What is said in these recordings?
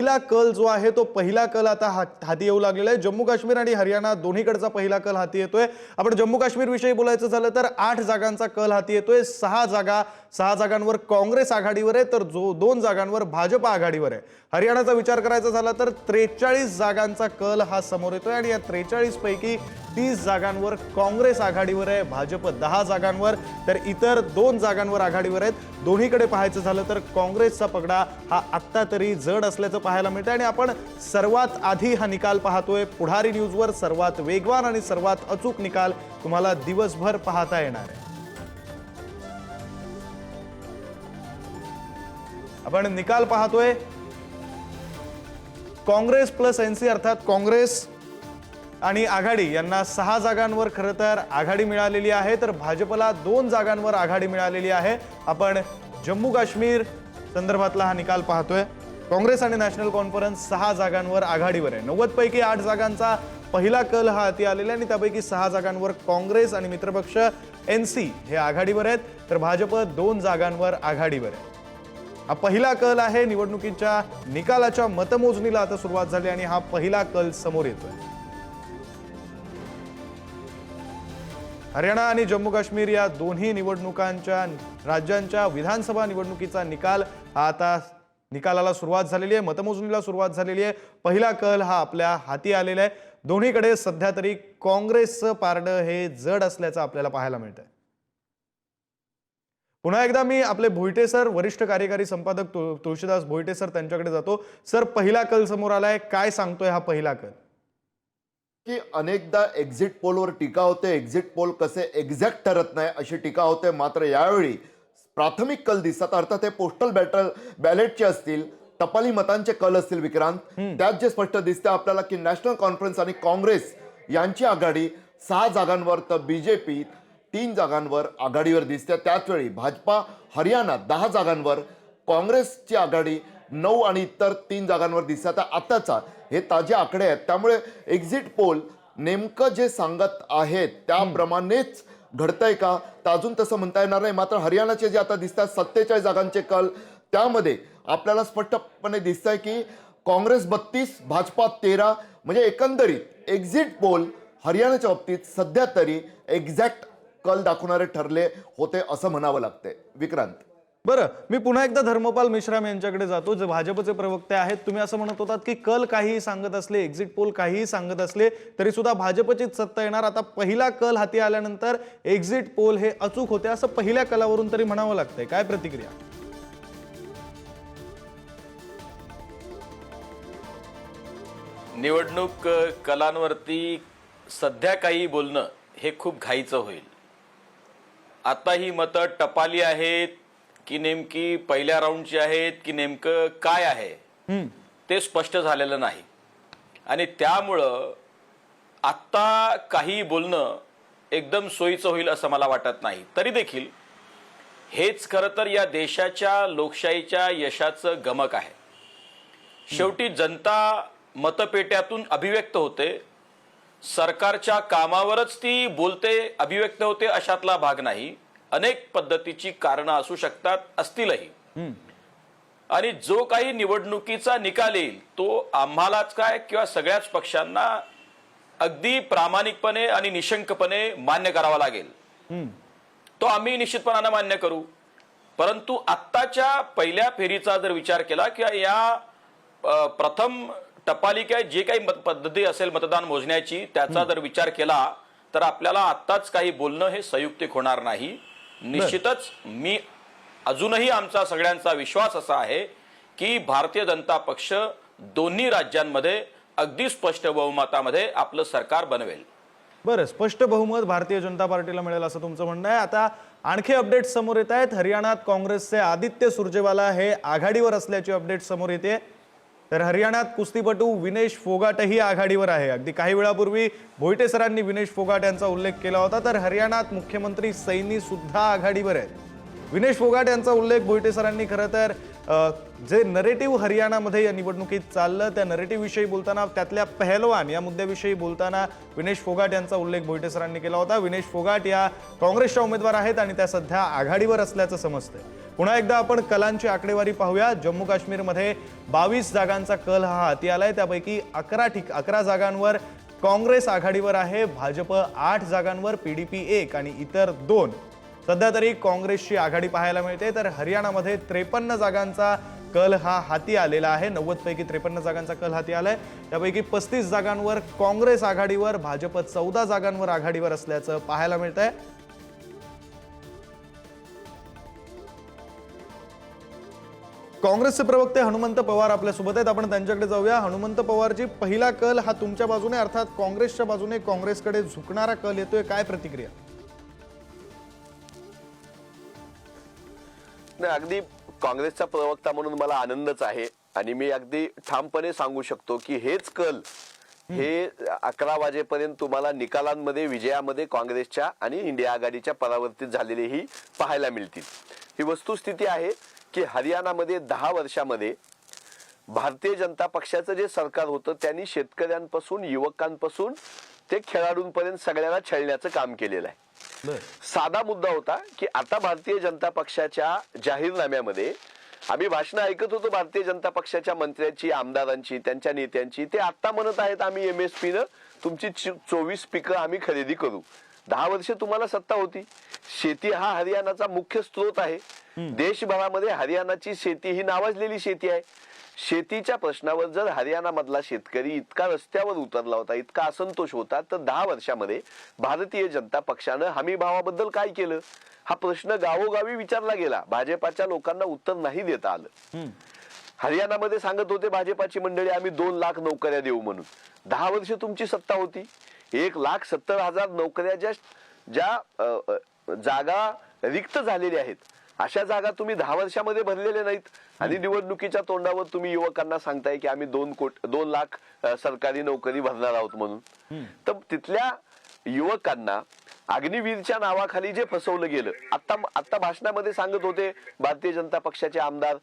पहिला कल जो आहे तो पहिला कल आता हाती येऊ लागलेला आहे। जम्मू काश्मीर आणि हरियाणा दोन्हीकडचा पहिला कल हाती येतोय। आपण जम्मू काश्मीर विषयी बोलायचं झालं तर 8 जागांचा कल हाती येतोय। 6 जागांवर काँग्रेस आघाडीवर आहे तर 2 जागांवर भाजप आघाडीवर आहे। हरियाणाचा विचार करायचा झाला तर 43 जागांचा कल हा समोर येतोय आणि या 43 पैकी 30 जागांवर काँग्रेस आघाडीवर आहे, भाजप 10 जागांवर तर इतर 2 जागांवर आघाडीवर आहेत। दोन्हीकडे पाहायचं झालं तर काँग्रेसचा पगडा हा आत्ता तरी जड असल्याचं पाहायला मिळतंय आणि आपण सर्वात आधी हा निकाल पाहतोय पुढारी न्यूजवर। सर्वात वेगवान आणि सर्वात अचूक निकाल तुम्हाला दिवसभर पाहता येणार आहे। आपण निकाल पाहतोय काँग्रेस प्लस एनसी अर्थात काँग्रेस आणि आघाडी यांना 6 जागांवर खरं तर आघाडी मिळालेली आहे तर भाजपला 2 जागांवर आघाडी मिळालेली आहे। आपण जम्मू काश्मीर संदर्भातला हा निकाल पाहतोय। काँग्रेस आणि नॅशनल कॉन्फरन्स 6 जागांवर आघाडीवर आहे। 90 पैकी 8 जागांचा पहिला कल हा हाती आलेला आहे आणि त्यापैकी 6 जागांवर काँग्रेस आणि मित्रपक्ष एनसी हे आघाडीवर आहेत तर भाजप 2 जागांवर आघाडीवर आहे। हा पहिला कल आहे। निवडणुकीच्या निकालाच्या मतमोजणीला आता सुरुवात झाली आणि हा पहिला कल समोर येतोय। हरियाणा आणि जम्मू काश्मीर या दोन्ही निवडणुकांच्या राज्यांच्या विधानसभा निवडणुकीचा निकाल आता निकालाला सुरुवात झालेली आहे, मतमोजणीला सुरुवात झालेली आहे। पहिला कल हा आपल्या हाती आलेला आहे। दोन्हीकडे सध्या तरी काँग्रेसचं पारडं हे जड असल्याचं आपल्याला पाहायला मिळतंय। पुन्हा एकदा मी आपले भोईटे सर वरिष्ठ कार्यकारी संपादक तुळशीदास भोईटे सर त्यांच्याकडे जातो। सर पहिला कल समोर आलाय, काय सांगतोय हा पहिला कल? की अनेकदा एक्झिट पोलवर टीका होते, एक्झिट पोल कसे एक्झॅक्ट ठरत नाही अशी टीका होते, मात्र यावेळी प्राथमिक कल दिसतात अर्थात हे पोस्टल बॅलेटचे असतील, टपाली मतांचे कल असतील विक्रांत, त्यात जे स्पष्ट दिसते आपल्याला की नॅशनल कॉन्फरन्स आणि काँग्रेस यांची आघाडी 6 जागांवर तर बीजेपी 3 जागांवर आघाडीवर दिसते। त्याचवेळी भाजपा हरियाणा 10 जागांवर, काँग्रेसची आघाडी 9 आणि इतर 3 जागांवर दिसतात। आताचा हे ताजे आकडे आहेत त्यामुळे एक्झिट पोल नेमकं जे सांगत आहेत त्याप्रमाणेच घडतंय का तर अजून तसं म्हणता येणार नाही। मात्र हरियाणाचे जे आता दिसतात 47 जागांचे कल त्यामध्ये आपल्याला स्पष्टपणे दिसतंय की काँग्रेस 32 भाजपा 13 म्हणजे एकंदरीत एक्झिट पोल हरियाणाच्या बाबतीत सध्या तरी एक्झॅक्ट कल दाखवणारे ठरले होते असं म्हणावं लागतंय विक्रांत। बरं, मी पुन्हा एकदा धर्मपाल मेश्राम यांच्याकडे जातो जे भाजपचे प्रवक्ते आहेत। तुम्ही असं म्हणत होतात की कल काहीही सांगत असले, एक्झिट पोल काहीही सांगत असले तरी सुद्धा भाजपचीच सत्ता येणार। आता पहिला कल हाती आल्यानंतर एक्झिट पोल हे अचूक होते असं पहिल्या कलावरून तरी म्हणावं लागतंय, काय प्रतिक्रिया? निवडणूक कलांवरती सध्या काही बोलणं हे खूप घाईचं होईल। आता ही मतं टपाली आहेत की नेमकी पहिल्या राऊंडची आहेत की नेमकं काय आहे ते स्पष्ट झालेलं नाही आणि त्यामुळं आत्ता काही बोलणं एकदम सोयीचं होईल असं मला वाटत नाही। तरी देखील हेच खरं तर या देशाच्या लोकशाहीच्या यशाचं गमक आहे। शेवटी जनता मतपेट्यातून अभिव्यक्त होते, सरकारच्या कामावरच ती बोलते, अभिव्यक्त होते अशातला भाग नाही। अनेक पद्धतीची कारणं असू शकतात, असतीलही आणि जो काही निवडणुकीचा निकाल येईल तो आम्हालाच काय किंवा सगळ्याच पक्षांना अगदी प्रामाणिकपणे आणि निशंकपणे मान्य करावा लागेल। तो आम्ही निश्चितपणाने मान्य करू। परंतु आत्ताच्या पहिल्या फेरीचा जर विचार केला किंवा या प्रथम टपाली काय जे काही पद्धती असेल मतदान मोजण्याची त्याचा जर विचार केला तर आपल्याला आत्ताच काही बोलणं हे संयुक्तिक होणार नाही। निश्चितच मी अजूनही आमचा सगळ्यांचा विश्वास असा आहे की भारतीय जनता पक्ष दोन्ही राज्यांमध्ये अगदी स्पष्ट बहुमतामध्ये आपलं सरकार बनवेल। बरं, स्पष्ट बहुमत भारतीय जनता पार्टीला मिळेल असं तुमचं म्हणणं आहे। आता आणखी अपडेट समोर येत आहेत। हरियाणात काँग्रेसचे आदित्य सुरजेवाला हे आघाडीवर असल्याची अपडेट समोर येते तर हरियाणात कुस्तीपटू विनेश फोगाटही आघाडीवर आहे। अगदी काही वेळापूर्वी भोईटे सरांनी विनेश फोगाट यांचा उल्लेख केला होता तर हरियाणात मुख्यमंत्री सैनी सुद्धा आघाडीवर आहेत। विनेश फोगाट यांचा उल्लेख भोईटे सरांनी खरं तर जे नरेटिव्ह हरियाणामध्ये या निवडणुकीत चाललं त्या नरेटिव्ह विषयी बोलताना त्यातल्या पहलवान या मुद्द्याविषयी बोलताना विनेश फोगाट यांचा उल्लेख भोईटे सरांनी केला होता। विनेश फोगाट या काँग्रेसच्या उमेदवार आहेत आणि त्या सध्या आघाडीवर असल्याचं समजतंय। पुन्हा एकदा आपण कलांची आकडेवारी पाहूया. जम्मू काश्मीरमध्ये 22 जागांचा कल हा हाती आलाय. त्यापैकी 11 जागांवर काँग्रेस आघाडीवर आहे. भाजप 8 जागांवर, पीडीपी 1 आणि इतर 2. सध्या तरी काँग्रेसची आघाडी पाहायला मिळते. तर हरियाणामध्ये 53 जागांचा कल हा हाती आलेला आहे. 90 पैकी 53 जागांचा कल हाती आलाय. त्यापैकी 35 जागांवर काँग्रेस आघाडीवर, भाजप 14 जागांवर आघाडीवर असल्याचं पाहायला मिळतंय. काँग्रेसचे प्रवक्ते हनुमंत पवार आपल्यासोबत आहेत. आपण त्यांच्याकडे जाऊया. हनुमंत पवारजी, पहिला कल हा तुमच्या बाजूने अर्थात काँग्रेसच्या बाजूने काँग्रेसकडे झुकणारा कल येतोय, काय प्रतिक्रिया? नाही, अगदी काँग्रेसचा प्रवक्ता म्हणून मला आनंदच आहे आणि मी अगदी ठामपणे सांगू शकतो की हेच कल हे 11 वाजेपर्यंत तुम्हाला निकालांमध्ये, विजयामध्ये काँग्रेसच्या आणि इंडिया आघाडीच्या परावर्तित झालेलेही पाहायला मिळतील. ही वस्तुस्थिती आहे की हरियाणामध्ये 10 वर्षामध्ये भारतीय जनता पक्षाचं जे सरकार होतं त्यांनी शेतकऱ्यांपासून, युवकांपासून ते खेळाडूंपर्यंत सगळ्यांना छळण्याचं काम केलेलं आहे. साधा मुद्दा होता की आता भारतीय जनता पक्षाच्या जाहीरनाम्यामध्ये आम्ही भाषणं ऐकत होतो भारतीय जनता पक्षाच्या मंत्र्यांची, आमदारांची, त्यांच्या नेत्यांची. ते आता म्हणत आहेत आम्ही MSP न तुमची 24 पिकं आम्ही खरेदी करू. 10 वर्ष तुम्हाला सत्ता होती. शेती हा हरियाणाचा मुख्य स्रोत आहे. देशभरामध्ये हरियाणाची शेती ही नावाजलेली शेती आहे. शेतीच्या प्रश्नावर जर हरियाणा मधला शेतकरी इतका रस्त्यावर उतरला होता, इतका असंतोष होता, तर 10 वर्षामध्ये भारतीय जनता पक्षानं हमी भावाबद्दल काय केलं हा प्रश्न गावोगावी विचारला गेला. भाजपाच्या लोकांना उत्तर नाही देता आलं. हरियाणामध्ये सांगत होते भाजपाची मंडळी आम्ही 2 लाख नोकऱ्या देऊ म्हणून. 10 वर्ष तुमची सत्ता होती. 1,70,000 नोकऱ्या ज्या जागा रिक्त झालेल्या आहेत अशा जागा तुम्ही 10 वर्षामध्ये भरलेल्या नाहीत आणि निवडणुकीच्या तोंडावर तुम्ही युवकांना सांगताय की आम्ही 2 लाख सरकारी नोकरी भरणार आहोत म्हणून. तर तिथल्या युवकांना अग्निवीरच्या नावाखाली जे फसवलं गेलं, आता भाषणामध्ये सांगत होते भारतीय जनता पक्षाचे आमदार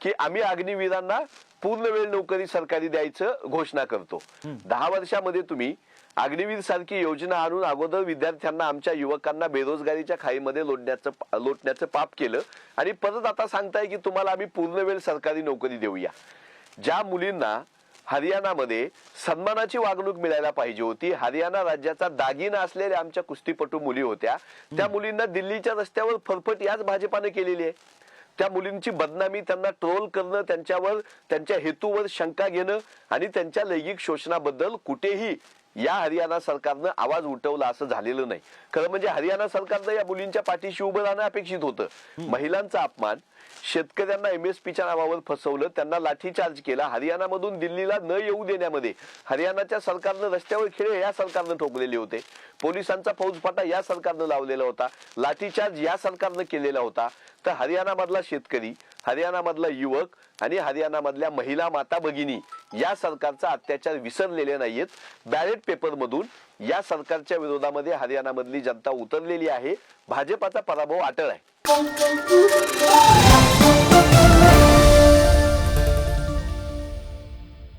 की आम्ही अग्निवीरांना पूर्ण वेळ नोकरी सरकारी द्यायचं घोषणा करतो. 10 वर्षामध्ये तुम्ही अग्निवीर सारखी योजना आणून अगोदर विद्यार्थ्यांना, आमच्या युवकांना बेरोजगारीच्या खाईमध्ये लोटण्याचं पाप केलं आणि परत आता सांगताय की तुम्हाला आम्ही पूर्ण वेळ सरकारी नोकरी देऊया. ज्या मुलींना हरियाणामध्ये सन्मानाची वागणूक मिळायला पाहिजे होती, हरियाणा राज्याचा दागिना असलेल्या आमच्या कुस्तीपटू मुली होत्या, त्या मुलींना दिल्लीच्या रस्त्यावर फरफट याच भाजपाने केलेली आहे. त्या मुलींची बदनामी, त्यांना ट्रोल करणं, त्यांच्यावर, त्यांच्या हेतूवर शंका घेणं आणि त्यांच्या लैंगिक शोषणाबद्दल कुठेही या हरियाणा सरकारनं आवाज उठवला असं झालेलं नाही. खरं म्हणजे हरियाणा सरकारनं या मुलींच्या पाठीशी उभं राहणं अपेक्षित होतं. महिलांचा अपमान, शेतकऱ्यांना MSPच्या नावावर फसवलं, त्यांना लाठीचार्ज केला. हरियाणामधून दिल्लीला न येऊ देण्यामध्ये हरियाणाच्या सरकारनं रस्त्यावर खिळे या सरकारनं ठोकलेले होते. पोलिसांचा फौजफाटा या सरकारनं लावलेला होता. लाठीचार्ज या सरकारनं केलेला होता. तर हरियाणामधला शेतकरी, हरियाणामधला युवक आणि हरियाणामधल्या महिला, माता भगिनी या सरकारचा अत्याचार विसरलेले नाहीयेत. बॅलेट पेपर मधून या सरकारच्या विरोधामध्ये हरियाणामधली जनता उतरलेली आहे. भाजपाचा पराभव अटळ आहे.